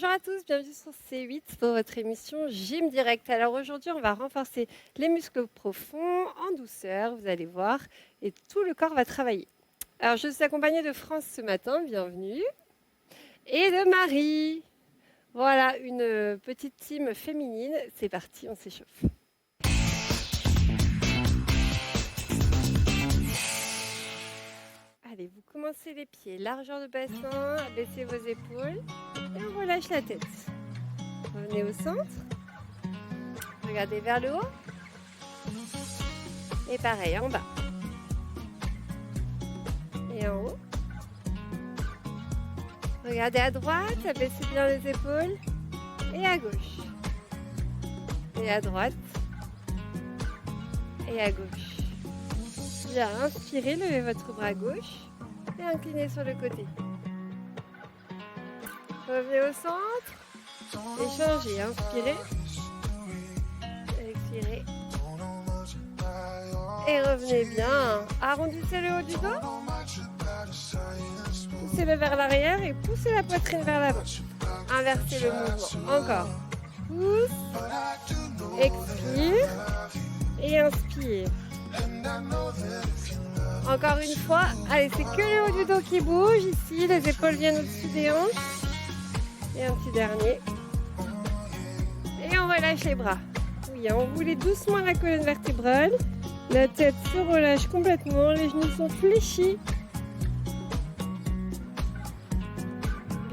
Bonjour à tous, bienvenue sur C8 pour votre émission Gym Direct. Alors aujourd'hui, on va renforcer les muscles profonds en douceur, vous allez voir, et tout le corps va travailler. Alors je suis accompagnée de France ce matin, bienvenue, et de Marie. Voilà, une petite team féminine. C'est parti, on s'échauffe. Allez, vous commencez les pieds, largeur de bassin, baissez vos épaules et on relâche la tête. Revenez au centre, regardez vers le haut et pareil en bas et en haut. Regardez à droite, abaissez bien les épaules et à gauche et à droite et à gauche. Bien, inspirez, levez votre bras gauche et inclinez sur le côté. Revenez au centre et changez. Inspirez, expirez et revenez bien. Arrondissez le haut du dos, poussez-le vers l'arrière et poussez la poitrine vers l'avant. Inversez le mouvement. Encore. Pousse, expire et inspire. Encore une fois, allez, c'est que le haut du dos qui bouge, ici, les épaules viennent au-dessus des hanches. Et un petit dernier. Et on relâche les bras. Oui, on roule doucement la colonne vertébrale. La tête se relâche complètement, les genoux sont fléchis.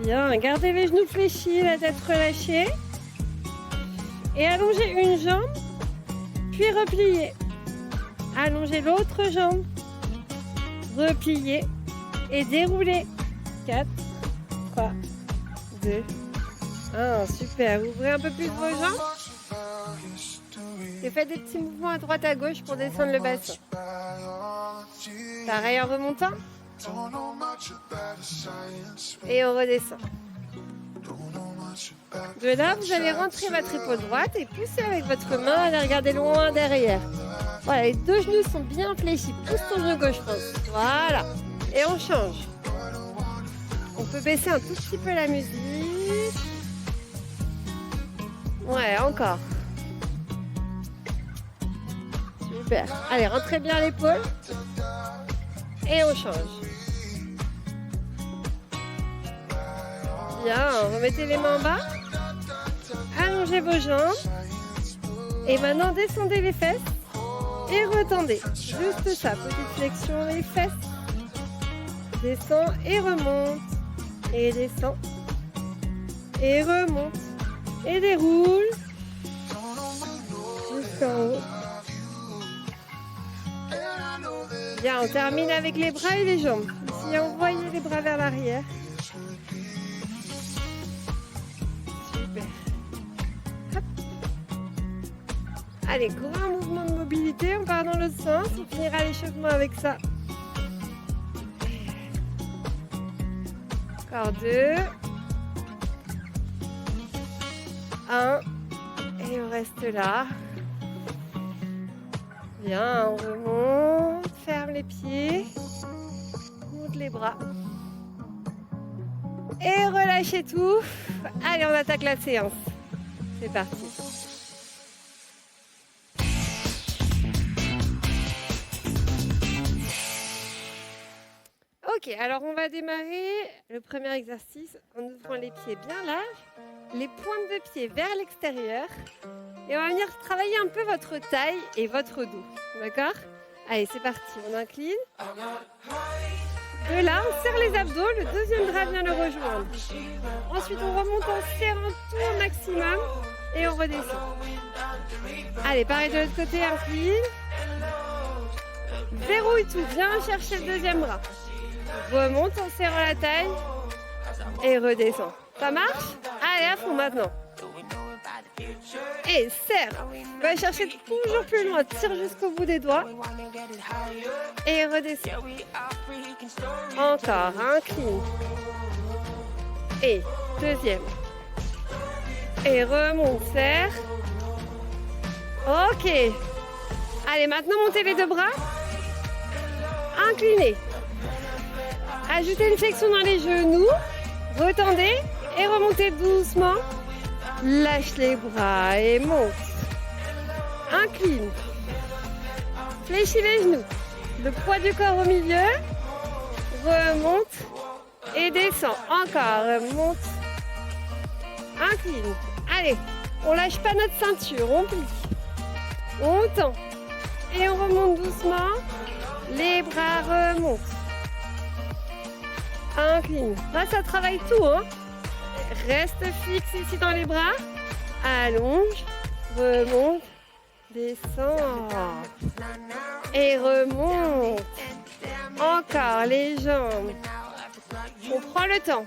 Bien, gardez les genoux fléchis, la tête relâchée. Et allongez une jambe, puis repliez. Allongez l'autre jambe, repliez et déroulez. 4, 3, 2, 1. Super. Ouvrez un peu plus vos jambes. Et faites des petits mouvements à droite à gauche pour descendre le bassin. Pareil en remontant. Et on redescend. De là, vous allez rentrer votre épaule droite et pousser avec votre main, allez regarder loin derrière. Voilà, les deux genoux sont bien fléchis. Pousse ton genou gauche, France. Voilà. Et on change. On peut baisser un tout petit peu la musique. Ouais, encore. Super. Allez, rentrez bien l'épaule. Et on change. Bien, remettez les mains en bas. Allongez vos jambes. Et maintenant, descendez les fesses. Et retendez. Juste ça. Petite flexion les fesses. Descend et remonte. Et descend. Et remonte. Et déroule. Jusqu'en haut. Bien, on termine avec les bras et les jambes. Ici, envoyez les bras vers l'arrière. Super. Hop. Allez, grand mouvement de mobilité. On part dans l'autre sens. On finira l'échauffement avec ça. Encore 2. 1. Et on reste là. Bien, on remonte. Ferme les pieds. Monte les bras. Et relâchez tout. Allez, on attaque la séance. C'est parti. Ok, alors on va démarrer le premier exercice en ouvrant les pieds bien larges, les pointes de pied vers l'extérieur et on va venir travailler un peu votre taille et votre dos, d'accord? Allez, c'est parti, on incline. De là, on serre les abdos, le deuxième bras vient le rejoindre. Ensuite, on remonte en serrant tout au maximum et on redescend. Allez, pareil de l'autre côté, incline. Verrouille tout, viens chercher le deuxième bras. Remonte en serrant la taille et redescend. Ça marche? Allez, à fond maintenant. Et serre. Va chercher toujours plus loin. Tire jusqu'au bout des doigts. Et redescend. Encore. Incline. Et deuxième. Et remonte. Serre. Ok. Allez, maintenant montez les deux bras. Inclinez. Ajoutez une flexion dans les genoux. Retendez Et remontez doucement. Lâche les bras et monte. Incline. Fléchis les genoux. Le poids du corps au milieu. Remonte. Et descend. Encore. Remonte. Incline. Allez. On lâche pas notre ceinture. On plie. On tend. Et on remonte doucement. Les bras remontent. Incline. Là, ça travaille tout, hein. Reste fixe ici dans les bras. Allonge. Remonte. Descend. Et remonte. Encore les jambes. On prend le temps.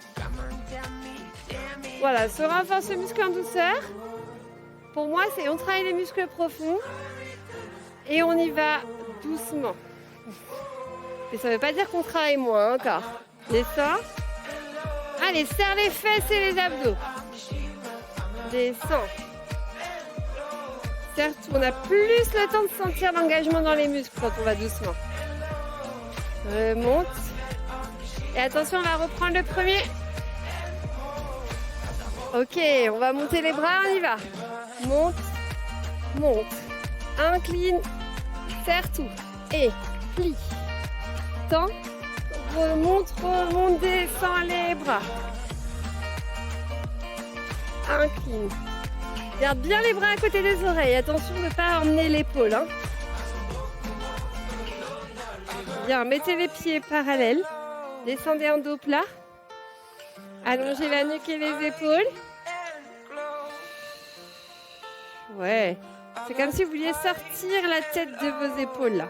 Voilà, se renforce le muscle en douceur. Pour moi, c'est on travaille les muscles profonds. Et on y va doucement. Et ça ne veut pas dire qu'on travaille moins encore. Descends. Allez, serre les fesses et les abdos. Descends. Serre tout. On a plus le temps de sentir l'engagement dans les muscles quand on va doucement. Remonte. Et attention, on va reprendre le premier. Ok, on va monter les bras, on y va. Monte, monte. Incline, serre tout. Et plie. Tends. Remonte, remonte, descend les bras. Incline. Garde bien les bras à côté des oreilles. Attention de ne pas emmener l'épaule. Hein. Bien, mettez les pieds parallèles. Descendez en dos plat. Allongez la nuque et les épaules. Ouais. C'est comme si vous vouliez sortir la tête de vos épaules là.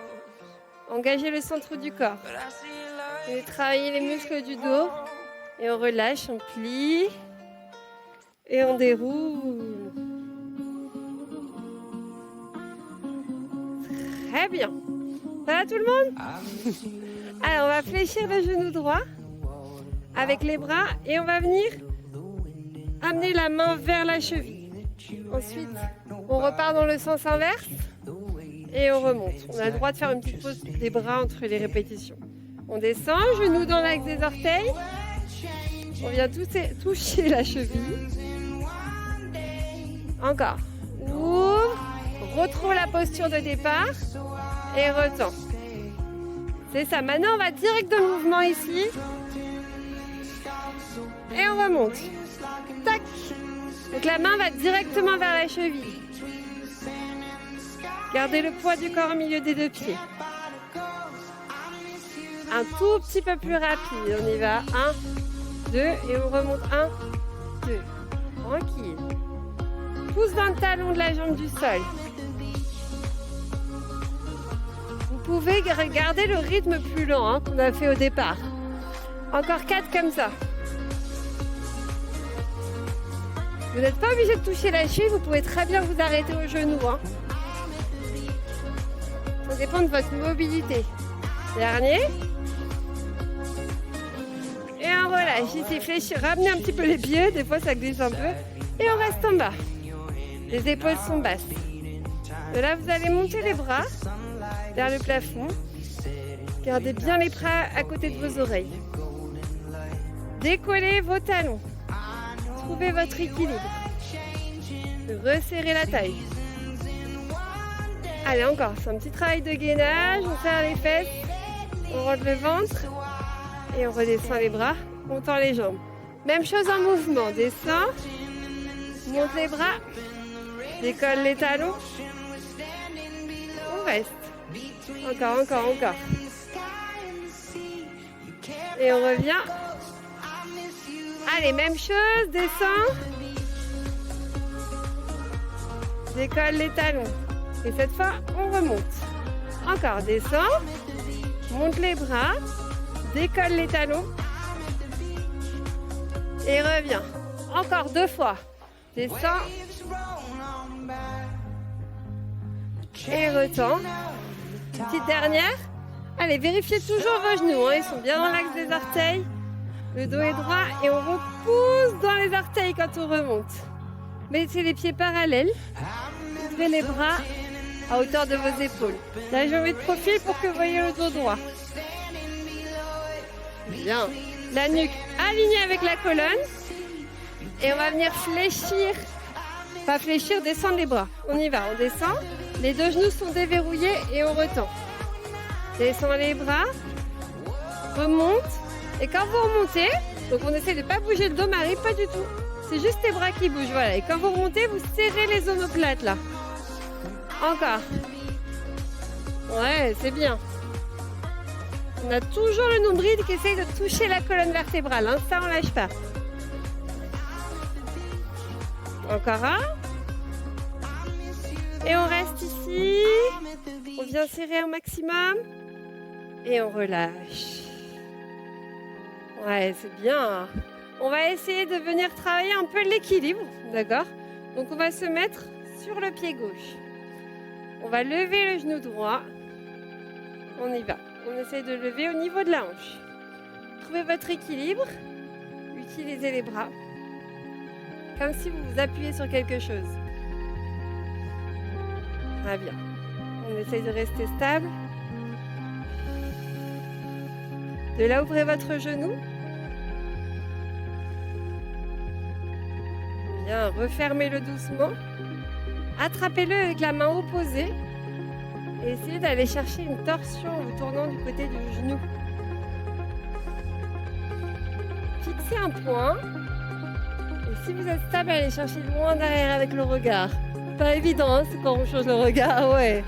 Engagez le centre du corps. Et travaillez les muscles du dos. Et on relâche, on plie. Et on déroule. Très bien. Ça va tout le monde? Alors on va fléchir le genou droit avec les bras et on va venir amener la main vers la cheville. Ensuite, on repart dans le sens inverse et on remonte. On a le droit de faire une petite pause des bras entre les répétitions. On descend, genou dans l'axe des orteils. On vient toucher la cheville. Encore. Ouvre. Retrouve la posture de départ et retend. C'est ça. Maintenant, on va direct dans le mouvement ici. Et on remonte. Tac. Donc la main va directement vers la cheville. Gardez le poids du corps au milieu des deux pieds. Un tout petit peu plus rapide. On y va. 1, 2 et on remonte. 1, 2. Tranquille. Pousse dans le talon de la jambe du sol. Vous pouvez garder le rythme plus lent qu'on a fait au départ. Encore 4 comme ça. Vous n'êtes pas obligé de toucher la cheville, vous pouvez très bien vous arrêter au genou. Ça dépend de votre mobilité. Dernier. Et on relâche. Ici, fléchir. Ramenez un petit peu les pieds, des fois ça glisse un peu. Et on reste en bas. Les épaules sont basses. Et là, vous allez monter les bras vers le plafond. Gardez bien les bras à côté de vos oreilles. Décollez vos talons. Trouvez votre équilibre. Resserrez la taille. Allez, encore. C'est un petit travail de gainage. On serre les fesses. On rentre le ventre. Et on redescend les bras. On tend les jambes. Même chose en mouvement. Descend. Monte les bras. Décolle les talons. On reste. Encore, encore, encore. Et on revient. Allez, même chose. Descend. Décolle les talons. Et cette fois, on remonte. Encore, descend. Monte les bras. Décolle les talons. Et revient. Encore 2 fois. Descend. Et retend. Une petite dernière. Allez, vérifiez toujours vos genoux. Ils sont bien dans l'axe des orteils. Le dos est droit et on repousse dans les orteils quand on remonte. Mettez les pieds parallèles. Ouvrez les bras à hauteur de vos épaules. Là, je mets de profil pour que vous voyez le dos droit. Bien. La nuque alignée avec la colonne. Et on va venir fléchir. Pas fléchir, descendre les bras. On y va, on descend. Les deux genoux sont déverrouillés et on retend. Descend les bras. Remonte. Et quand vous remontez, donc on essaie de ne pas bouger le dos, Marie, pas du tout. C'est juste les bras qui bougent, voilà. Et quand vous remontez, vous serrez les omoplates, là. Encore. Ouais, c'est bien. On a toujours le nombril qui essaye de toucher la colonne vertébrale, hein. Ça, on lâche pas. Encore un. Et on reste ici. On vient serrer au maximum. Et on relâche. Ouais, c'est bien. On va essayer de venir travailler un peu l'équilibre, d'accord? Donc on va se mettre sur le pied gauche. On va lever le genou droit. On y va. On essaie de lever au niveau de la hanche. Trouvez votre équilibre. Utilisez les bras. Comme si vous vous appuyez sur quelque chose. Très bien. On essaye de rester stable. De là, ouvrez votre genou. Bien, refermez-le doucement. Attrapez-le avec la main opposée. Et essayez d'aller chercher une torsion en vous tournant du côté du genou. Fixez un point. Et si vous êtes stable, allez chercher loin derrière avec le regard. Pas évident, hein, c'est quand on change le regard, ouais.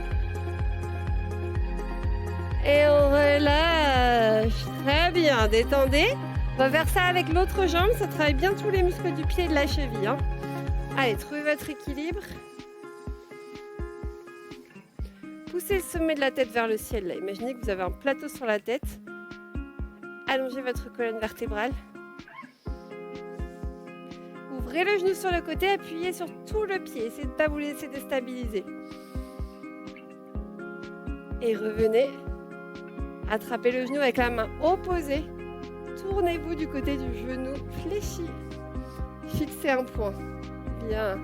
Et on relâche. Très bien, détendez. On va faire ça avec l'autre jambe, ça travaille bien tous les muscles du pied et de la cheville, hein. Allez, trouvez votre équilibre. Poussez le sommet de la tête vers le ciel. Là. Imaginez que vous avez un plateau sur la tête. Allongez votre colonne vertébrale. Ouvrez le genou sur le côté, appuyez sur tout le pied. Essayez de ne pas vous laisser déstabiliser. Et revenez. Attrapez le genou avec la main opposée. Tournez-vous du côté du genou fléchi. Fixez un point. Bien.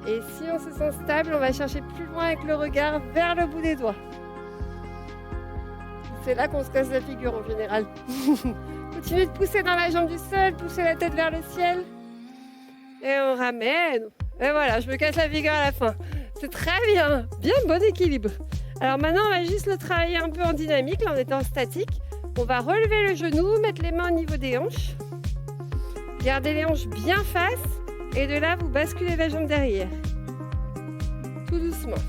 Et si on se sent stable, on va chercher plus loin avec le regard vers le bout des doigts. C'est là qu'on se casse la figure en général. Continuez de pousser dans la jambe du sol, poussez la tête vers le ciel. Et on ramène. Et voilà, je me casse la figure à la fin. C'est très bien. Bien, bon équilibre. Alors maintenant, on va juste le travailler un peu en dynamique, là en étant statique. On va relever le genou, mettre les mains au niveau des hanches. Gardez les hanches bien face. Et de là, vous basculez la jambe derrière. Tout doucement.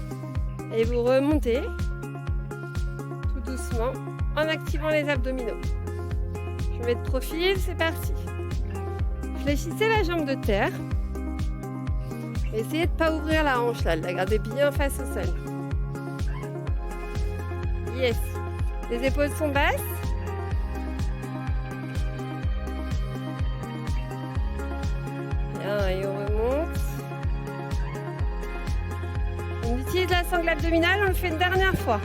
Et vous remontez. Tout doucement. En activant les abdominaux. Je mets de profil, c'est parti. Fléchissez la jambe de terre. Essayez de ne pas ouvrir la hanche là, de la garder bien face au sol. Yes. Les épaules sont basses. Bien, et on remonte. On utilise la sangle abdominale, on le fait une dernière fois.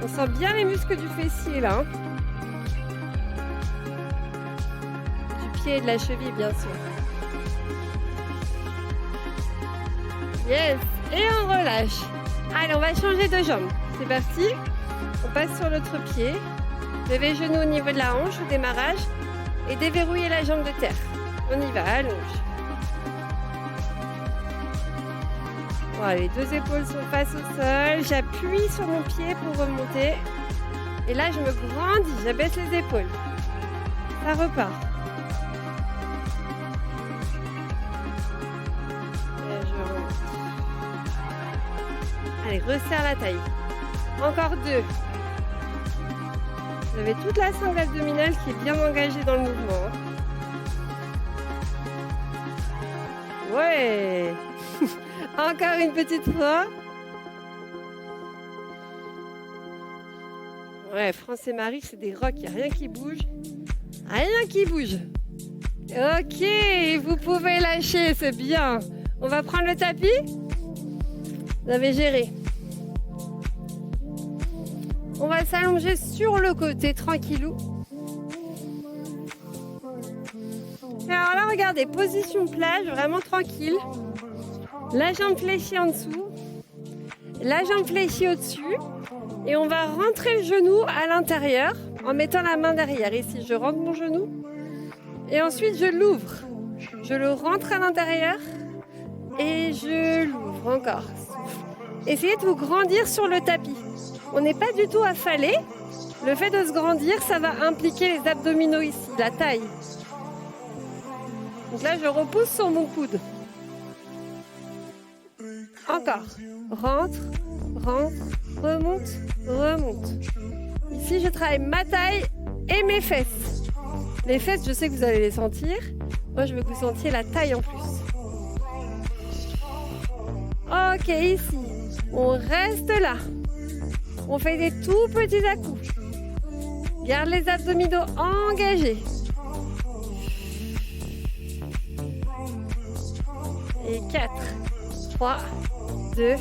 On sent bien les muscles du fessier là. Du pied et de la cheville, bien sûr. Yes. Et on relâche. Allez, on va changer de jambe. C'est parti. On passe sur l'autre pied. Levez les genoux au niveau de la hanche au démarrage. Et déverrouillez la jambe de terre. On y va, allonge. Voilà, les deux épaules sont face au sol. J'appuie sur mon pied pour remonter. Et là, je me grandis. J'abaisse les épaules. Ça repart. Et je remonte. Allez, resserre la taille. Encore deux. Vous avez toute la sangle abdominale qui est bien engagée dans le mouvement. Ouais. Encore une petite fois. Ouais, France et Marie, c'est des rocs, il n'y a rien qui bouge. Rien qui bouge. Ok, vous pouvez lâcher, c'est bien. On va prendre le tapis. Vous avez géré. On va s'allonger sur le côté, tranquillou. Et alors là, regardez, position plage, vraiment tranquille. La jambe fléchie en dessous, la jambe fléchie au-dessus. Et on va rentrer le genou à l'intérieur en mettant la main derrière. Ici, je rentre mon genou Et ensuite, je l'ouvre. Je le rentre à l'intérieur et je l'ouvre encore. Souffle. Essayez de vous grandir sur le tapis. On n'est pas du tout affalé. Le fait de se grandir, ça va impliquer les abdominaux ici, la taille. Donc là, je repousse sur mon coude. Encore. Rentre, rentre, remonte, remonte. Ici, je travaille ma taille et mes fesses. Les fesses, je sais que vous allez les sentir. Moi, je veux que vous sentiez la taille en plus. Ok, ici. On reste là. On fait des tout petits à-coups. Garde les abdominaux engagés. Et 4, 3, 2,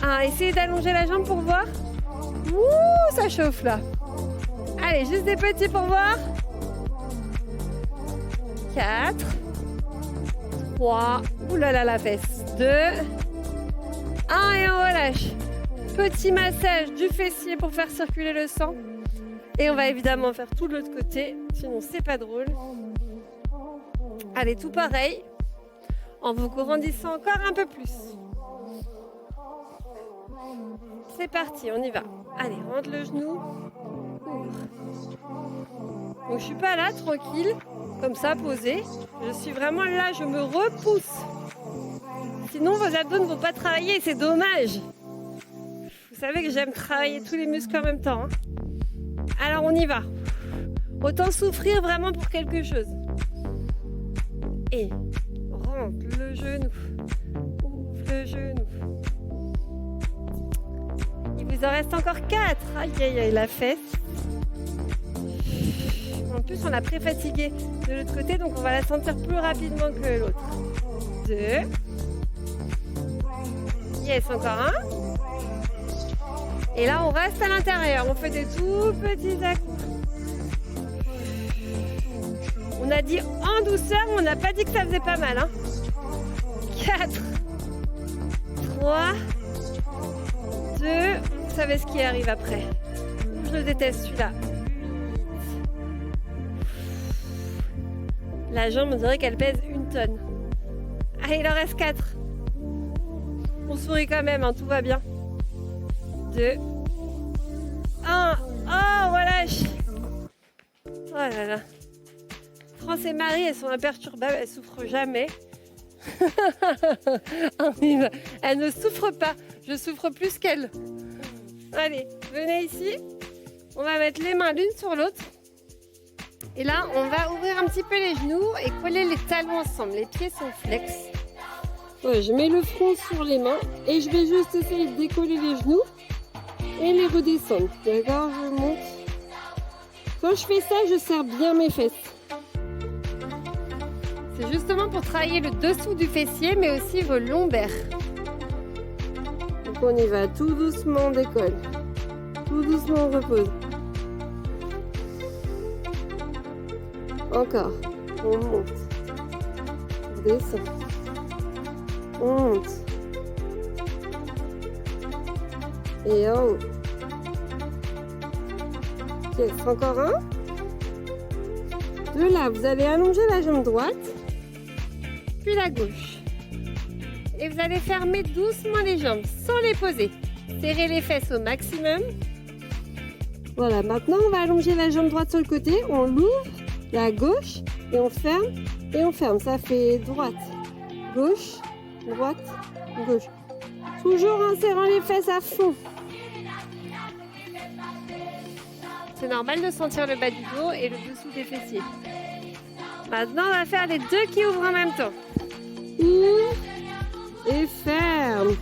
1. Essayez d'allonger la jambe pour voir. Ouh, ça chauffe là. Allez, juste des petits pour voir. 4, 3, oulala la fesse. 2, 1 et on relâche. Petit massage du fessier pour faire circuler le sang. Et on va évidemment faire tout de l'autre côté, sinon c'est pas drôle. Allez, tout pareil, en vous grandissant encore un peu plus. C'est parti, on y va. Allez, rentre le genou, ouvre. Donc je suis pas là, tranquille, comme ça, posée. Je suis vraiment là, je me repousse. Sinon, vos abdos ne vont pas travailler, c'est dommage. Vous savez que j'aime travailler tous les muscles en même temps. Alors on y va. Autant souffrir vraiment pour quelque chose. Et rentre le genou. Ouvre le genou. Il vous en reste encore 4. Aïe aïe aïe, la fesse. En plus on l'a pré-fatiguée de l'autre côté, donc on va la sentir plus rapidement que l'autre. 2. Yes, encore un. Et là, on reste à l'intérieur. On fait des tout petits à-coups. On a dit en douceur, mais on n'a pas dit que ça faisait pas mal. Hein. 4, 3, 2. Vous savez ce qui arrive après. Je le déteste celui-là. La jambe, on dirait qu'elle pèse 1 tonne. Allez, il en reste 4. On sourit quand même, hein, tout va bien. 2, 1. Oh, relâche. Oh là là. France et Marie, elles sont imperturbables, elles souffrent jamais. Elles ne souffrent pas. Je souffre plus qu'elles. Allez, venez ici. On va mettre les mains l'une sur l'autre. Et là, on va ouvrir un petit peu les genoux et coller les talons ensemble. Les pieds sont flex. Ouais, je mets le front sur les mains et je vais juste essayer de décoller les genoux et les redescendre. D'accord, je monte. Quand je fais ça, je serre bien mes fesses. C'est justement pour travailler le dessous du fessier, mais aussi vos lombaires. Donc on y va, tout doucement on décolle. Tout doucement on repose. Encore, on monte. On descend. On monte. Et en haut. Yes, encore un. De là, vous allez allonger la jambe droite, puis la gauche. Et vous allez fermer doucement les jambes sans les poser. Serrez les fesses au maximum. Voilà, maintenant on va allonger la jambe droite sur le côté. On l'ouvre, la gauche, et on ferme, et on ferme. Ça fait droite, gauche, droite, gauche. Toujours en serrant les fesses à fond. C'est normal de sentir le bas du dos et le dessous des fessiers. Maintenant, on va faire les deux qui ouvrent en même temps. Ouvre et ferme.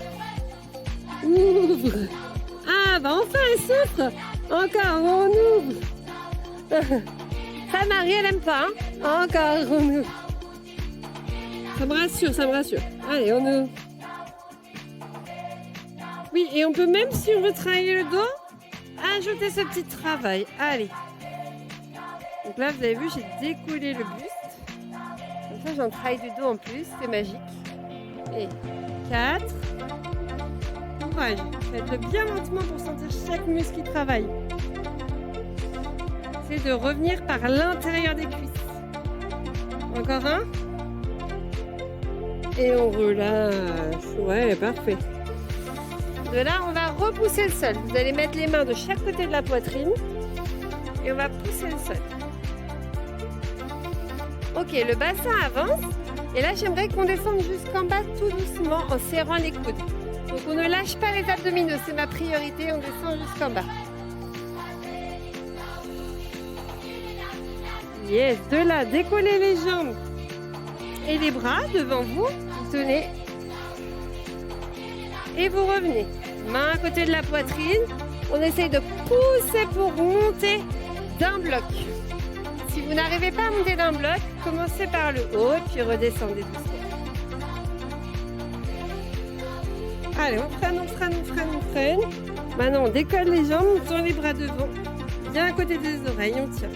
Ouvre. Ah, bah enfin, elle souffre. Encore, on ouvre. Ça, Marie, elle aime pas. Hein. Encore, on ouvre. Ça me rassure, ça me rassure. Allez, on ouvre. Oui, et on peut même, si on veut travailler le dos, ajouter ce petit travail. Allez. Donc là, vous avez vu, j'ai décollé le buste. Comme ça, j'ai un travail du dos en plus. C'est magique. Et 4. Courage. Faites-le bien lentement pour sentir chaque muscle qui travaille. Essayez de revenir par l'intérieur des cuisses. Encore un. Et on relâche. Ouais, parfait. De là, on va repousser le sol. Vous allez mettre les mains de chaque côté de la poitrine. Et on va pousser le sol. Ok, le bassin avance. Et là, j'aimerais qu'on descende jusqu'en bas tout doucement en serrant les coudes. Donc on ne lâche pas les abdominaux, c'est ma priorité. On descend jusqu'en bas. Yes, de là, décollez les jambes et les bras devant vous. Vous tenez. Et vous revenez. Main à côté de la poitrine. On essaye de pousser pour monter d'un bloc. Si vous n'arrivez pas à monter d'un bloc, commencez par le haut et puis redescendez doucement. Allez, on freine, on freine, on freine, on freine. Maintenant, on décolle les jambes, on tend les bras devant. Bien à côté des oreilles, on tient.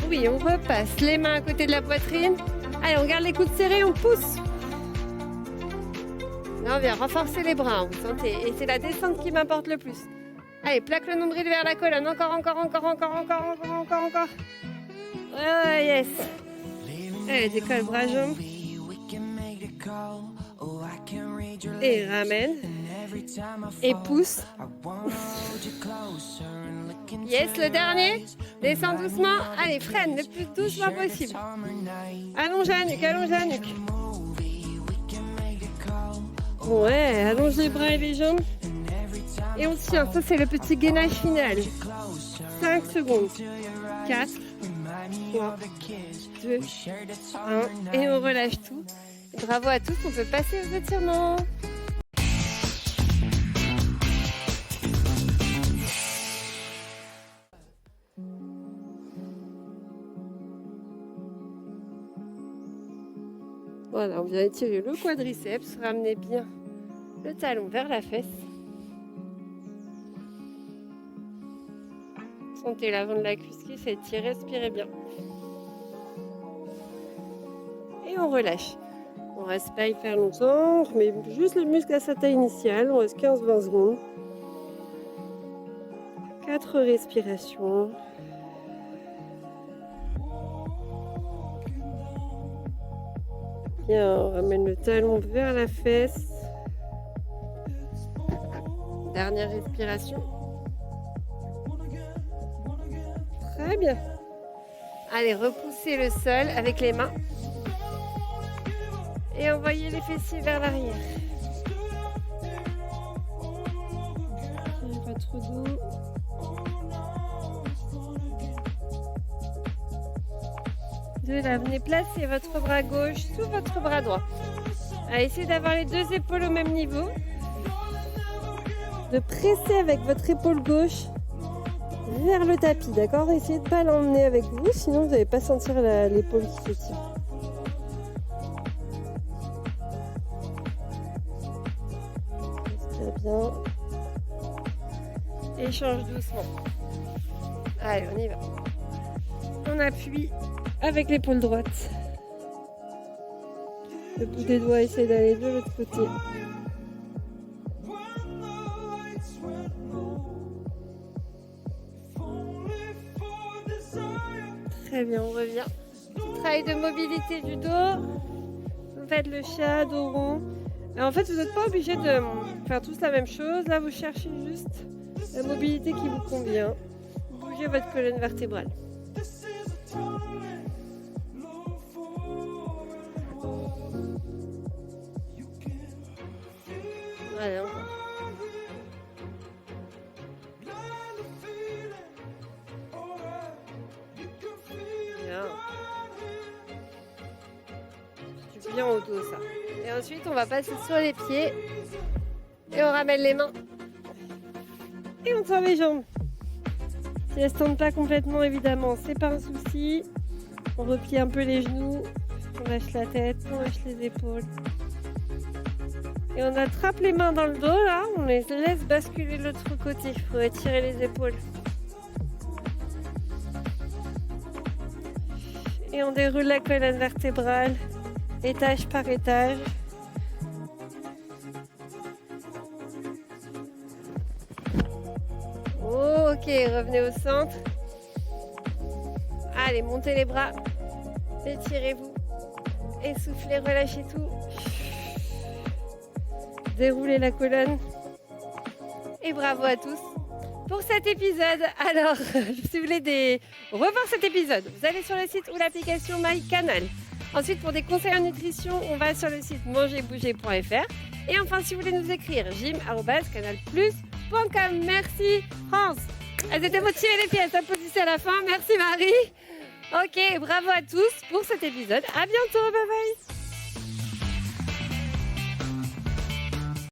Oui, on repasse les mains à côté de la poitrine. Allez, on garde les coudes serrés, on pousse. Là, on vient renforcer les bras, vous sentez. Et c'est la descente qui m'importe le plus. Allez, plaque le nombril vers la colonne. Encore. Ouais, yes. Allez, décolle bras, jambes. Et ramène. Et pousse. Yes, le dernier. Descends doucement. Allez, freine le plus doucement possible. Allonge la nuque, Ouais, allonge les bras et les jambes. Et on tient. Ça, c'est le petit gainage final. 5 secondes. 4, 3, 2, 1. Et on relâche tout. Bravo à tous. On peut passer aux étirements. Voilà, on vient étirer le quadriceps, ramenez bien le talon vers la fesse. Sentez l'avant de la cuisse qui s'étire, respirez bien. Et on relâche. On reste pas hyper longtemps, on remet juste le muscle à sa taille initiale, on reste 15-20 secondes. 4 respirations. Bien, on ramène le talon vers la fesse. Dernière respiration. Très bien. Allez, repoussez le sol avec les mains. Et envoyez les fessiers vers l'arrière. Pas trop d'eau. De là, venez placer votre bras gauche sous votre bras droit. Allez, essayez d'avoir les deux épaules au même niveau. De presser avec votre épaule gauche vers le tapis, d'accord? Essayez de ne pas l'emmener avec vous, sinon vous n'allez pas sentir l'épaule qui se tire. Respire bien. Échange doucement. Allez, on y va. On appuie avec l'épaule droite. Le bout des doigts essaie d'aller de l'autre côté. Très bien, on revient. Travail de mobilité du dos. Vous faites le chat, dos rond. Alors en fait, vous n'êtes pas obligé de faire tous la même chose. Là, vous cherchez juste la mobilité qui vous convient. Bougez votre colonne vertébrale. Allez, encore. Bien. C'est bien au dos ça. Et ensuite on va passer sur les pieds. Et on ramène les mains. Et on tend les jambes. Si elles ne se tendent pas complètement évidemment, c'est pas un souci. On replie un peu les genoux. On lâche la tête, on lâche les épaules. Et on attrape les mains dans le dos, là, on les laisse basculer de l'autre côté. Il faut étirer les épaules. Et on déroule la colonne vertébrale, étage par étage. Ok, revenez au centre. Allez, montez les bras. Étirez-vous. Essoufflez, relâchez tout. Déroulez la colonne. Et bravo à tous pour cet épisode. Alors, si vous voulez revoir cet épisode, vous allez sur le site ou l'application MyCanal. Ensuite, pour des conseils en nutrition, on va sur le site mangerbouger.fr. Et enfin, si vous voulez nous écrire, gym@canalplus.com. Merci France. Elles étaient motivées les filles, elles s'applaudissaient à la fin. Merci Marie. Ok, bravo à tous pour cet épisode. À bientôt, bye bye.